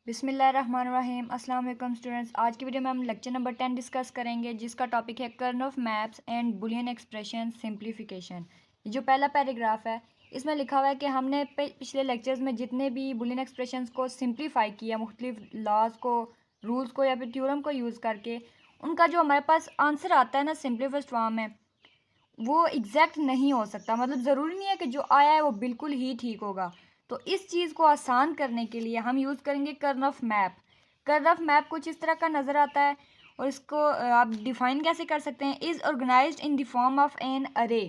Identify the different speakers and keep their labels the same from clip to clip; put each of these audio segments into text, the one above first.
Speaker 1: बिस्मिल्लाहिर्रहमानिर्रहीम। अस्सलाम वालेकुम स्टूडेंट्स। आज की वीडियो में हम लेक्चर नंबर 10 डिस्कस करेंगे, जिसका टॉपिक है कर्न of maps and Boolean expression simplification. ये जो पहला पैराग्राफ है इसमें लिखा हुआ है कि हमने पिछले लेक्चर्स में जितने भी बुलियन एक्सप्रेशंस को सिंप्लीफाई किया, मुख्तलिफ लॉज को, रूल्स को या फिर थ्योरम को यूज़ करके, उनका जो हमारे पास आंसर आता है ना सिंप्लीफाइड फॉर्म में, वो एग्जैक्ट नहीं हो सकता। मतलब ज़रूरी नहीं है कि जो आया है वो बिल्कुल ही ठीक होगा। तो इस चीज़ को आसान करने के लिए हम यूज़ करेंगे कर्न ऑफ मैप। कर्न ऑफ मैप कुछ इस तरह का नज़र आता है और इसको आप डिफाइन कैसे कर सकते हैं। Is organised in the form of an array.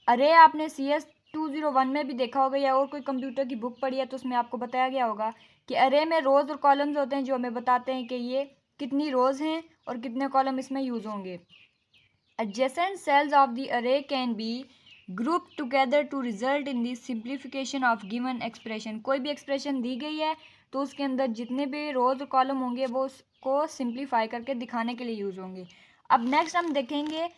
Speaker 1: अरे आपने CS 201 में भी देखा होगा या और कोई कंप्यूटर की बुक पढ़ी है तो उसमें आपको बताया गया होगा कि अरे में रोज़ और कॉलम्स होते हैं जो हमें बताते हैं कि ये कितनी रोज़ हैं और कितने कॉलम इसमें यूज़ होंगे। Adjacent cells of the array can be grouped together to result in the simplification of given expression। कोई भी एक्सप्रेशन दी गई है तो उसके अंदर जितने भी रोज और कॉलम होंगे वो उसको सिंप्लीफाई करके दिखाने के लिए यूज होंगे। अब नेक्स्ट हम देखेंगे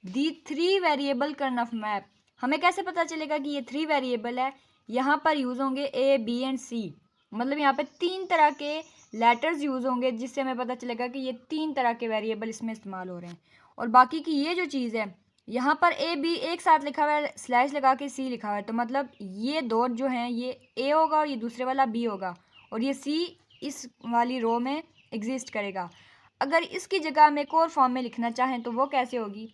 Speaker 1: दी 3 वेरिएबल कर्न ऑफ मैप। हमें कैसे पता चलेगा कि ये 3 वेरिएबल है। यहाँ पर यूज होंगे A, B एंड C। मतलब यहाँ पे 3 तरह के लेटर्स यूज होंगे जिससे हमें पता चलेगा कि ये 3 तरह के वेरिएबल इसमें इस्तेमाल हो रहे हैं। और बाकी की ये जो चीज़ है, यहाँ पर A B एक साथ लिखा हुआ है, स्लैश लगा के C लिखा हुआ है, तो मतलब ये दो जो हैं ये A होगा और ये दूसरे वाला B होगा और ये C इस वाली रो में एग्जिस्ट करेगा। अगर इसकी जगह हम एक और फॉर्म में लिखना चाहें तो वो कैसे होगी।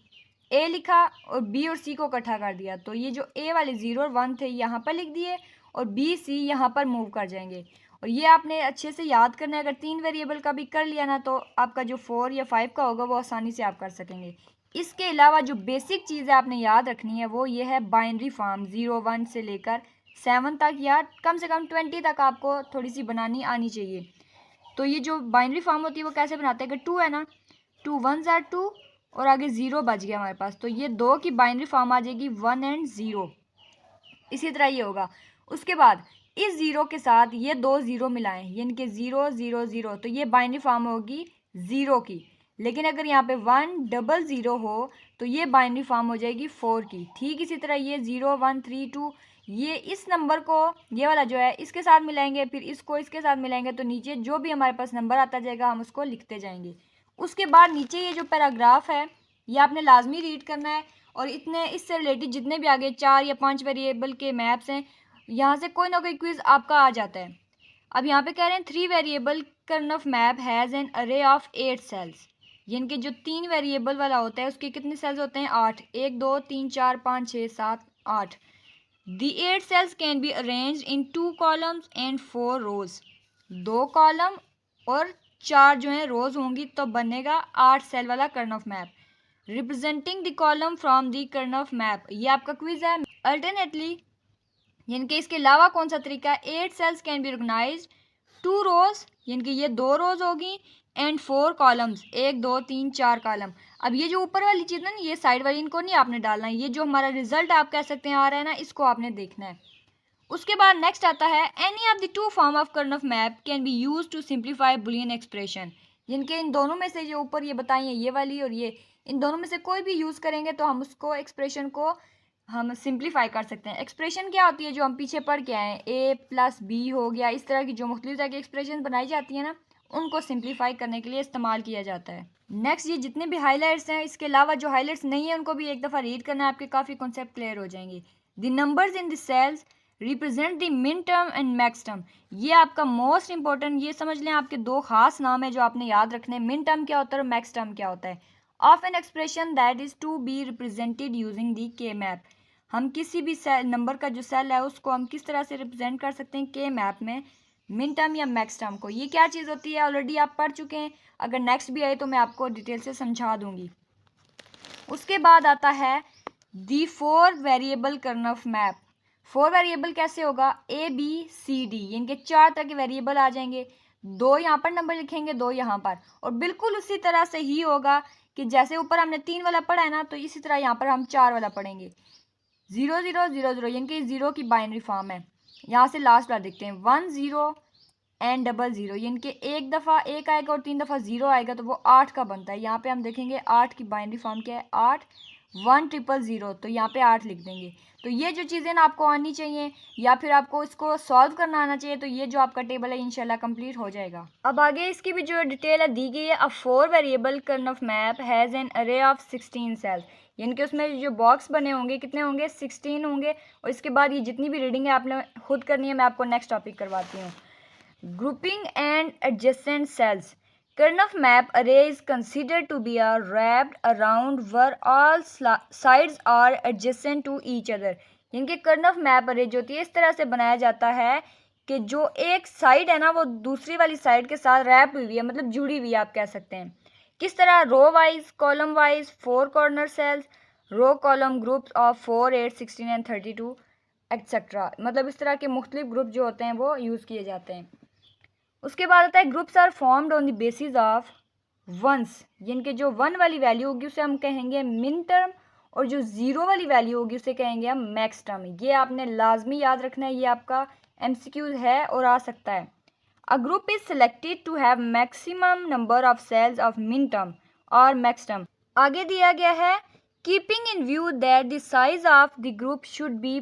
Speaker 1: A लिखा और B और C को इकट्ठा कर दिया, तो ये जो A वाले 0 और 1 थे यहाँ पर लिख दिए और B C यहाँ पर मूव कर जाएंगे। और ये आपने अच्छे से याद करना है। अगर 3 वेरिएबल का भी कर लिया ना तो आपका जो 4 या 5 का होगा वो आसानी से आप कर सकेंगे। इसके अलावा जो बेसिक चीज़ है आपने याद रखनी है वो ये है बाइनरी फॉर्म। 0 1 से लेकर 7 तक या कम से कम 20 तक आपको थोड़ी सी बनानी आनी चाहिए। तो ये जो बाइनरी फॉर्म होती है वो कैसे बनाते हैं। अगर 2 है ना, 2 1s are 2 और आगे 0 बच गया हमारे पास, तो ये 2 की बाइनरी फॉर्म आ जाएगी 1 एंड 0। इसी तरह ये होगा। उसके बाद इस 0 के साथ ये 2 0 मिलाएं, यानी कि 0 0 0, तो ये बाइनरी फॉर्म होगी 0 की। लेकिन अगर यहाँ पे 1 डबल 0 हो तो ये बाइनरी फॉर्म हो जाएगी 4 की। ठीक इसी तरह ये 0 1 3 2, ये इस नंबर को, ये वाला जो है इसके साथ मिलाएंगे, फिर इसको इसके साथ मिलाएंगे, तो नीचे जो भी हमारे पास नंबर आता जाएगा हम उसको लिखते जाएंगे। उसके बाद नीचे ये जो पैराग्राफ है ये आपने लाजमी रीड करना है और इतने इससे रिलेटेड जितने भी आगे 4 या 5 वेरिएबल के मैप्स हैं यहाँ से कोई ना कोई क्विज आपका आ जाता है। अब यहाँ पे कह रहे हैं 3 वेरिएबल कर्न ऑफ मैप हैज़ एन अरे ऑफ 8 सेल्स। यानी कि जो 3 वेरिएबल वाला होता है उसके कितने सेल्स होते हैं, 8। 1 2 3 4 5 6 7 8। दी 8 cells can be arranged in 2 columns and 4 rows। 2 column और 4 जो है रोज होंगी तो बनेगा 8 सेल वाला कर्न of map. Representing the column from the कर्न ऑफ मैप, ये आपका क्विज है। अल्टरनेटली यानी कि इसके अलावा कौन सा तरीका है, 8 सेल्स कैन बी ऑर्गेनाइज 2 रोज, यानी कि ये 2 रोज होगी, एंड 4 कॉलम्स, 1 2 3 4 कॉलम। अब ये जो ऊपर वाली चीज़ है ना, ये साइड वाली इनको नहीं आपने डालना है, ये जो हमारा रिजल्ट आप कह सकते हैं आ रहा है ना, इसको आपने देखना है। उसके बाद नेक्स्ट आता है any of the 2 form of Karnaugh map can be use to simplify Boolean expression. जिनके इन दोनों में से जो ऊपर ये बताई है, ये वाली और ये, इन दोनों में से कोई भी यूज़ करेंगे तो हम उसको एक्सप्रेशन को हम सिंप्लीफाई कर सकते हैं। एक्सप्रेशन क्या होती है जो हम पीछे पढ़ के आए हैं, A+B हो गया, इस तरह की जो मुख्तलिफ तरह की एक्सप्रेशन बनाई जाती है ना, उनको सिंप्लीफाई करने के लिए इस्तेमाल किया जाता है। नेक्स्ट ये जितने भी हाईलाइट्स हैं, इसके अलावा जो हाईलाइट्स नहीं है उनको भी एक दफ़ा रीड करना है, आपके काफ़ी कॉन्सेप्ट क्लियर हो जाएंगे। The numbers in the cells represent the min term and max term. ये आपका मोस्ट इंपॉर्टेंट, ये समझ लें आपके 2 खास नाम है जो आपने याद रखने हैं। मिन टर्म क्या होता है और मैक्स टर्म क्या होता है। Of an expression that is to be represented using the K map. हम किसी भी सेल नंबर का जो सेल है उसको हम किस तरह से रिप्रेजेंट कर सकते हैं के मैप में, मिन टर्म या मैक्स टर्म को। ये क्या चीज़ होती है ऑलरेडी आप पढ़ चुके हैं, अगर नेक्स्ट भी आए तो मैं आपको डिटेल से समझा दूंगी। उसके बाद आता है दी 4 वेरिएबल कर्न ऑफ मैप। 4 वेरिएबल कैसे होगा, ABCD, यानी कि 4 तरह के वेरिएबल आ जाएंगे। 2 यहाँ पर नंबर लिखेंगे, 2 यहाँ पर, और बिल्कुल उसी तरह से ही होगा कि जैसे ऊपर हमने 3 वाला पढ़ा है ना, तो इसी तरह यहाँ पर हम 4 वाला पढ़ेंगे। 0 0 0 0, यानी कि 0 की बाइनरी फॉर्म है। यहाँ से लास्ट वाला देखते हैं, 1 0 एंड डबल 0, यानी कि एक दफ़ा 1 आएगा और 3 दफ़ा 0 आएगा तो वो 8 का बनता है। यहाँ पे हम देखेंगे 8 की बाइनरी फॉर्म क्या है, 8, 1000, तो यहाँ पे 8 लिख देंगे। तो ये जो चीज़ें ना आपको आनी चाहिए या फिर आपको इसको सॉल्व करना आना चाहिए, तो ये जो आपका टेबल है इंशाल्लाह कंप्लीट हो जाएगा। अब आगे इसकी भी जो डिटेल है दी गई है। अ 4 वेरिएबल कर्नफ मैप हैज़ एन अरे ऑफ 16 सेल्स, यानी कि उसमें जो बॉक्स बने होंगे कितने होंगे, 16 होंगे। और इसके बाद ये जितनी भी रीडिंग है आपने खुद करनी है, मैं आपको नेक्स्ट टॉपिक करवाती हूँ। Grouping and adjacent sales, Karnaugh map array is considered to be a wrapped around where all sides are adjacent to each other। यानी कि Karnaugh map array जो होती है इस तरह से बनाया जाता है कि जो एक साइड है ना वो दूसरी वाली साइड के साथ रैप हुई है, मतलब जुड़ी हुई है आप कह सकते हैं। किस तरह, row wise, column wise, 4 corner cells, row column groups of 4, 8, 16 and 32 etcetera, मतलब इस तरह के मुख्तलिफ ग्रुप जो होते हैं वो यूज़ किए जाते हैं। उसके बाद आता है groups are formed on the basis of ones, यानी कि जो 1 वाली वैल्यू होगी उसे हम कहेंगे मिन टर्म और जो 0 वाली वैल्यू होगी उसे कहेंगे हम मैक्स टर्म। ये आपने लाजमी याद रखना है, ये आपका MCQ है और आ सकता है। A group is selected to have maximum number of cells of min term और मैक्स टर्म। आगे दिया गया है keeping in view that the size of the group should be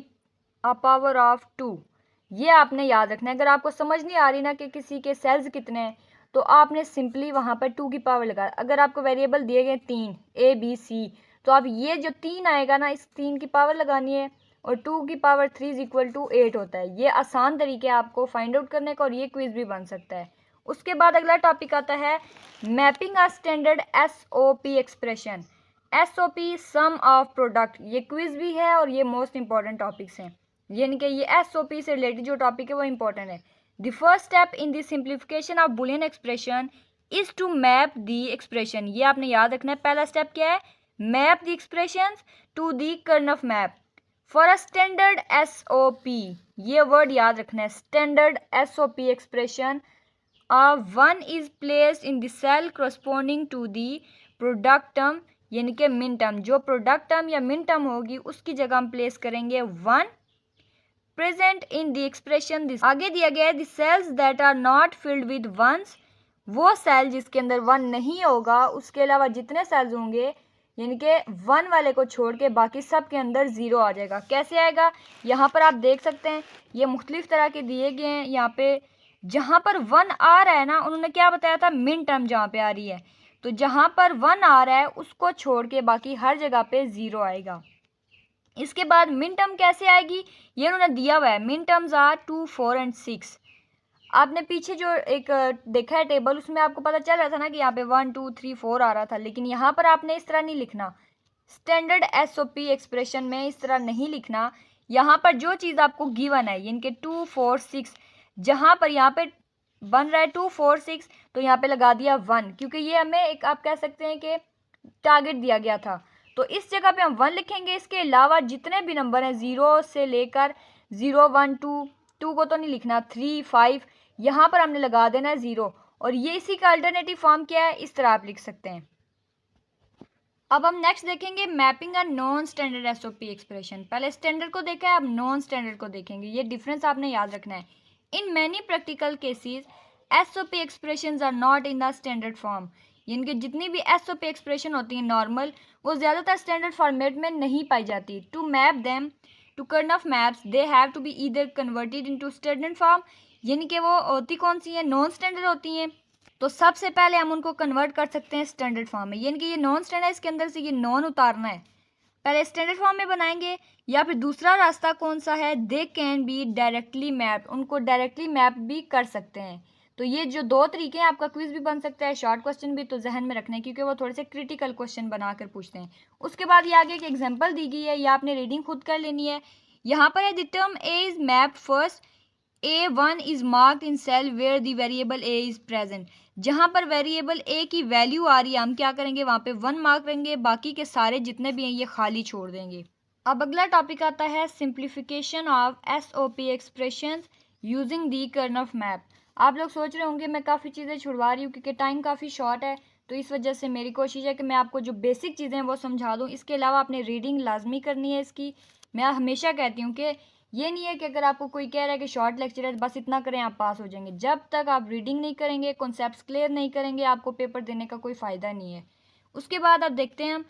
Speaker 1: a power of 2। ये आपने याद रखना है। अगर आपको समझ नहीं आ रही ना कि किसी के सेल्स कितने हैं, तो आपने सिंपली वहाँ पर 2 की पावर लगा। अगर आपको वेरिएबल दिए गए 3 ABC, तो आप ये जो 3 आएगा ना इस 3 की पावर लगानी है, और 2 की पावर 3 इज इक्वल टू 8 होता है। ये आसान तरीके आपको फाइंड आउट करने का, और ये क्विज भी बन सकता है। उसके बाद अगला टॉपिक आता है mapping a standard SOP expression. SOP sum of product, ये क्विज भी है और ये मोस्ट इंपॉर्टेंट टॉपिक्स हैं, यानी कि ये SOP से रिलेटेड जो टॉपिक है वो इंपॉर्टेंट है। The first step in the simplification of Boolean expression is to map the expression. ये आपने याद रखना है। पहला स्टेप क्या है, map the expression to the Karnaugh map for a standard SOP। ये वर्ड याद रखना है, standard SOP expression. 1 is placed in the cell corresponding to the product term, यानी कि मिन टर्म। जो प्रोडक्ट टर्म या मिन टर्म होगी उसकी जगह हम प्लेस करेंगे 1 present in the expression this. आगे दिया गया है the cells that are not filled with ones, वो सेल जिसके अंदर 1 नहीं होगा, उसके अलावा जितने सेल्स होंगे यानी कि 1 वाले को छोड़ के बाकी सब के अंदर 0 आ जाएगा। कैसे आएगा, यहाँ पर आप देख सकते हैं ये मुख्तलिफ तरह के दिए गए हैं। यहाँ पे जहाँ पर 1 आ रहा है ना, उन्होंने क्या बताया था, मिन टर्म जहाँ पे आ रही है, तो जहाँ पर 1 आ रहा है उसको छोड़ के बाकी हर जगह पे 0 आएगा। इसके बाद मिन टर्म कैसे आएगी, ये उन्होंने दिया हुआ है, मिन टर्म्स आर 2, 4 एंड 6। आपने पीछे जो एक देखा है टेबल, उसमें आपको पता चल रहा था ना कि यहाँ पे 1, 2, 3, 4 आ रहा था, लेकिन यहाँ पर आपने इस तरह नहीं लिखना। स्टैंडर्ड SOP एक्सप्रेशन में इस तरह नहीं लिखना। यहाँ पर जो चीज़ आपको गिवन है यानी कि 2, 4, 6, जहाँ पर यहाँ पे बन रहा है 2, 4, 6, तो यहाँ पे लगा दिया 1, क्योंकि ये हमें एक आप कह सकते हैं कि टारगेट दिया गया था। तो इस जगह पे हम 1 लिखेंगे। इसके अलावा जितने भी नंबर हैं 0 से लेकर 0, 1, 2 को तो नहीं लिखना, 3, 5, यहाँ पर हमने लगा देना है 0। और ये इसी का अल्टरनेटिव फॉर्म क्या है, इस तरह आप लिख सकते हैं। अब हम नेक्स्ट देखेंगे mapping a non standard SOP expression. पहले स्टैंडर्ड को देखा है, अब नॉन स्टैंडर्ड को देखेंगे। ये डिफरेंस आपने याद रखना है। In many practical cases SOP expressions are not in the standard form, यानी कि जितनी भी SOP एक्सप्रेशन होती हैं नॉर्मल, वो ज़्यादातर स्टैंडर्ड फॉर्मेट में नहीं पाई जाती। To map them to Karnaugh maps they have to be either converted into standard form, यानी कि वो होती कौन सी हैं, नॉन स्टैंडर्ड होती हैं। तो सबसे पहले हम उनको कन्वर्ट कर सकते हैं स्टैंडर्ड फॉर्म में, यानी कि ये नॉन स्टैंडर्ड, इसके अंदर से ये नॉन उतारना है, पहले स्टैंडर्ड फॉर्म में बनाएंगे। या फिर दूसरा रास्ता कौन सा है, they can be directly map, उनको डायरेक्टली मैप भी कर सकते हैं। तो ये जो 2 तरीके हैं, आपका क्विज भी बन सकता है, शॉर्ट क्वेश्चन भी, तो जहन में रखना है क्योंकि वो थोड़े से क्रिटिकल क्वेश्चन बनाकर पूछते हैं। उसके बाद ये आगे एक एग्जाम्पल दी गई है, या आपने रीडिंग खुद कर लेनी है। यहाँ पर है the term A is map first, A1 is marked in cell where the variable A is present. जहाँ पर वेरिएबल A की वैल्यू आ रही है, हम क्या करेंगे, वहाँ पे 1 मार्क करेंगे, बाकी के सारे जितने भी हैं ये खाली छोड़ देंगे। अब अगला टॉपिक आता है simplification of SOP expressions using the Karnaugh map. आप लोग सोच रहे होंगे मैं काफ़ी चीज़ें छुड़वा रही हूँ क्योंकि टाइम काफ़ी शॉर्ट है, तो इस वजह से मेरी कोशिश है कि मैं आपको जो बेसिक चीज़ें हैं वो समझा दूँ। इसके अलावा आपने रीडिंग लाजमी करनी है इसकी। मैं हमेशा कहती हूँ कि ये नहीं है कि अगर आपको कोई कह रहा है कि शॉर्ट लेक्चर है बस इतना करें आप पास हो जाएंगे। जब तक आप रीडिंग नहीं करेंगे, कॉन्सेप्ट्स क्लियर नहीं करेंगे, आपको पेपर देने का कोई फ़ायदा नहीं है। उसके बाद आप देखते हैं हम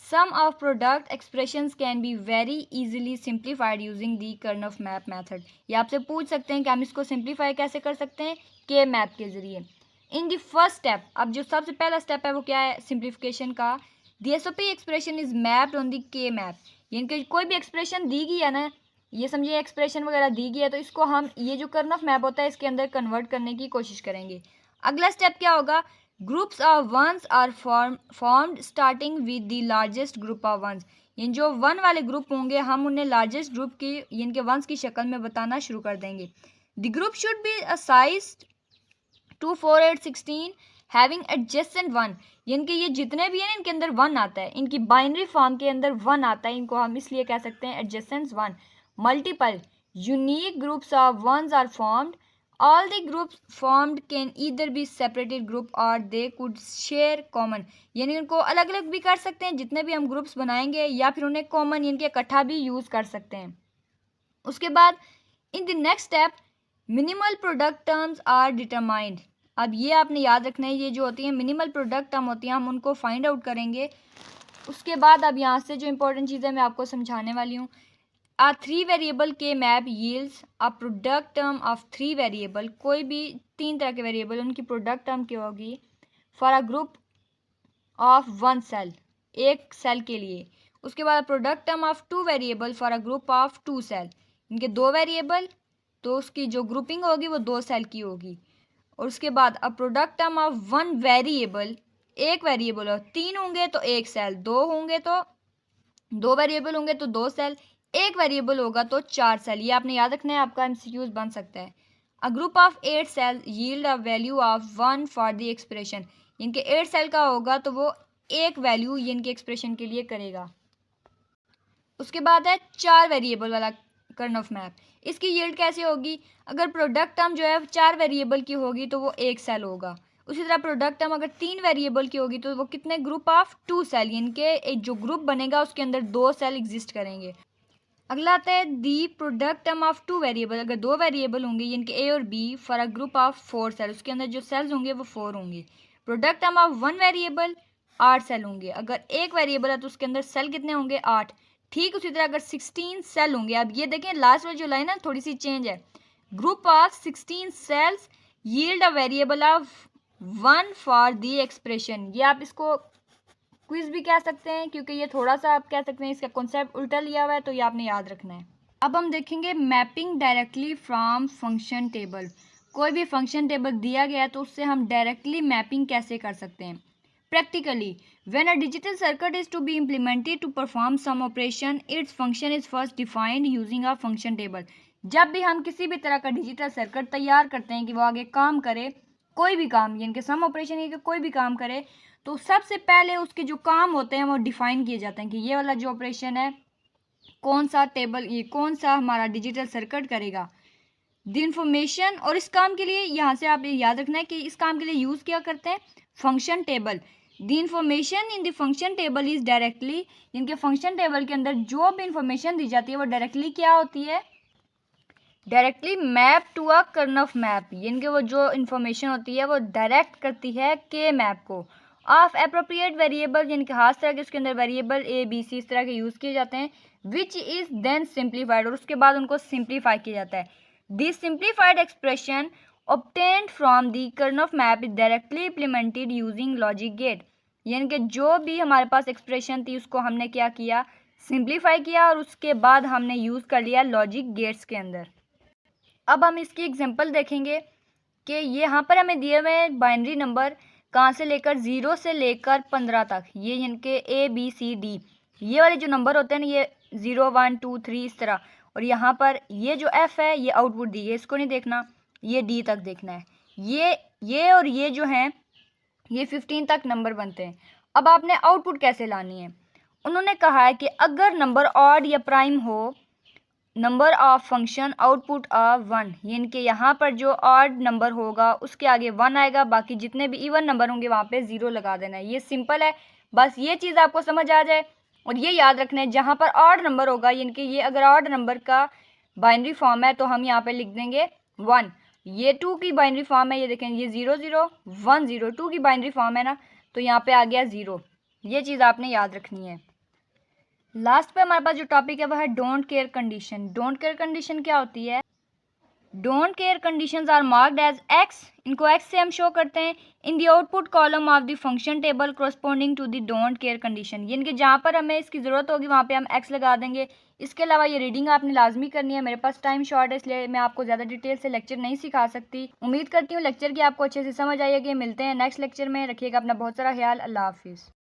Speaker 1: Sum of product expressions can be very easily simplified using the Karnaugh map method. ये आपसे पूछ सकते हैं कि हम इसको सिंप्लीफाई कैसे कर सकते हैं, के मैप के ज़रिए. इन द फर्स्ट स्टेप, अब जो सबसे पहला स्टेप है वो क्या है सिंप्लीफिकेशन का. The SOP expression is mapped on the K map. यानी कि कोई भी एक्सप्रेशन दी गई है ना, ये समझिए एक्सप्रेशन वगैरह दी गई है, तो इसको हम ये जो कर्नफ मैप होता है इसके अंदर कन्वर्ट करने की कोशिश करेंगे. अगला स्टेप क्या होगा, groups of ones are formed starting with the largest group of ones. यानी जो वन वाले ग्रुप होंगे हम उन्हें लार्जेस्ट ग्रुप की यानी कि वंस की शक्ल में बताना शुरू कर देंगे. The group should be a size 2, 4, 8, 16 having adjacent one. यानी कि ये जितने भी हैं इनके अंदर वन आता है, इनकी बाइनरी फॉर्म के अंदर वन आता है, इनको हम इसलिए कह सकते हैं adjacent one. Multiple unique groups of ones are formed. All the groups formed can either be separated group or they could share common. यानी उनको अलग अलग भी कर सकते हैं जितने भी हम ग्रुप्स बनाएंगे, या फिर उन्हें कॉमन यानी कि इकट्ठा भी यूज़ कर सकते हैं. उसके बाद in the next step minimal product terms are determined. अब ये आपने याद रखना है, ये जो होती हैं मिनिमल प्रोडक्ट टर्म होती हैं, हम उनको फाइंड आउट करेंगे. उसके बाद अब यहाँ से जो इंपॉर्टेंट चीज़ें मैं आपको समझाने वाली हूँ. A 3 वेरिएबल के map yields a product term of 3 variable. कोई भी 3 तरह के वेरिएबल उनकी प्रोडक्ट टर्म क्या होगी for a group of 1 cell, एक सेल के लिए. उसके बाद product term of 2 variable for a group of 2 cell. इनके 2 वेरिएबल तो उसकी जो ग्रुपिंग होगी वो 2 सेल की होगी. और उसके बाद अब प्रोडक्ट टर्म ऑफ 1 वेरिएबल, एक वेरिएबल हो, 3 होंगे तो एक सेल, 2 होंगे तो 2 वेरिएबल होंगे तो 2 सेल, एक वेरिएबल होगा तो 4 सेल. ये आपने याद रखना है, आपका एमसीक्यूज बन सकता है. A group of 8 cell yield a value of 1 for the expression. इनके 8 सेल का होगा तो वो एक वैल्यू इनके एक्सप्रेशन के लिए करेगा. उसके बाद है 4 वेरिएबल वाला कर्नफ मैप. इसकी यील्ड कैसे होगी, अगर प्रोडक्ट टर्म जो है 4 वेरिएबल की होगी तो वो एक सेल होगा. उसी तरह प्रोडक्ट टर्म अगर 3 वेरिएबल की होगी तो वो कितने ग्रुप ऑफ 2 सेल, इनके एक जो ग्रुप बनेगा उसके अंदर 2 सेल एग्जिस्ट करेंगे. अगला आता है the product term of 2 variable. अगर 2 वेरिएबल होंगे यानी कि ए और B for a group of 4 cell, उसके अंदर जो सेल्स होंगे वो 4 होंगे. Product term of 1 variable 8 cell होंगे. अगर एक वेरिएबल है तो उसके अंदर सेल कितने होंगे 8. ठीक उसी तरह अगर 16 सेल होंगे, अब ये देखें लास्ट वाली जो लाइन है थोड़ी सी चेंज है. Group of 16 cells yield a variable of 1 for the expression. ये आप इसको क्विज भी कह सकते हैं क्योंकि ये थोड़ा सा आप कह सकते हैं इसका कॉन्सेप्ट उल्टा लिया हुआ है, तो ये आपने याद रखना है. अब हम देखेंगे mapping directly from function table. कोई भी फंक्शन टेबल दिया गया है तो उससे हम डायरेक्टली मैपिंग कैसे कर सकते हैं. Practically when a digital circuit is to be implemented to perform some operation its function is first defined using a function table. जब भी हम किसी भी तरह का डिजिटल सर्किट तैयार करते हैं कि वो आगे काम करे, कोई भी काम यानी कि सम ऑपरेशन या कोई भी काम करे, तो सबसे पहले उसके जो काम होते हैं वो डिफाइन किए जाते हैं कि ये वाला जो ऑपरेशन है कौन सा टेबल, ये कौन सा हमारा डिजिटल सर्किट करेगा. द इंफॉर्मेशन, और इस काम के लिए यहाँ से आप ये याद रखना है कि इस काम के लिए यूज़ क्या करते हैं function table. The information in the function table is directly, इनके फंक्शन टेबल के अंदर जो भी इंफॉर्मेशन दी जाती है वो डायरेक्टली क्या होती है, directly map to a Karnaugh map. यानी कि वो जो इन्फॉर्मेशन होती है वो डायरेक्ट करती है के मैप को. ऑफ एप्रोप्रिएट वेरिएबल, यानी कि खास तरह के उसके अंदर वेरिएबल ए बी सी इस तरह के यूज़ किए जाते हैं. विच इज़ देन सिंप्लीफाइड, और उसके बाद उनको सिंप्लीफाई किया जाता है. This simplified expression obtained from the Karnaugh map is directly implemented using logic gate. यानी कि जो भी हमारे पास एक्सप्रेशन थी उसको हमने क्या किया, सिंप्लीफाई किया, और उसके बाद हमने यूज़ कर लिया लॉजिक गेट्स के अंदर. अब हम इसकी एग्जांपल देखेंगे कि ये यहाँ पर हमें दिए हुए बाइनरी नंबर कहाँ से लेकर 0 से लेकर 15 तक, ये इनके ए बी सी डी, ये वाले जो नंबर होते हैं ना ये 0 1 2 3 इस तरह. और यहाँ पर ये जो एफ है ये आउटपुट दी है, इसको नहीं देखना, ये डी तक देखना है. ये और ये जो हैं ये 15 तक नंबर बनते हैं. अब आपने आउटपुट कैसे लानी है, उन्होंने कहा है कि अगर नंबर ऑड या प्राइम हो, नंबर ऑफ फंक्शन आउटपुट आ 1. यानी कि यहाँ पर जो ऑड नंबर होगा उसके आगे 1 आएगा, बाकी जितने भी इवन नंबर होंगे वहाँ पे 0 लगा देना है. ये सिंपल है, बस ये चीज़ आपको समझ आ जाए. और ये याद रखना है जहाँ पर ऑड नंबर होगा, यानी कि ये अगर ऑड नंबर का बाइनरी फॉर्म है तो हम यहाँ पे लिख देंगे 1. ये 2 की बाइनरी फॉर्म है, ये देखें ये 0 0 1 0, 2 की बाइनरी फॉर्म है ना, तो यहाँ पे आ गया 0. ये चीज़ आपने याद रखनी है. लास्ट पे हमारे पास जो टॉपिक है वह है don't care condition. Don't care condition क्या होती है? Don't care conditions are marked as X, इनको एक्स से हम शो करते हैं in the output column of the function table corresponding to the don't care condition, यानी कि जहाँ पर हमें इसकी ज़रूरत होगी वहाँ पे हम एक्स लगा देंगे। इसके अलावा ये रीडिंग आपने लाजमी करनी है। मेरे पास टाइम शॉर्ट है इसलिए मैं आपको ज़्यादा डिटेल से लेक्चर नहीं सिखा सकती। उम्मीद करती हूँ लेक्चर की आपको अच्छे से समझ आएगी। मिलते हैं नेक्स्ट लेक्चर में। रखिएगा अपना बहुत सारा ख्याल। अल्लाह हाफिज़।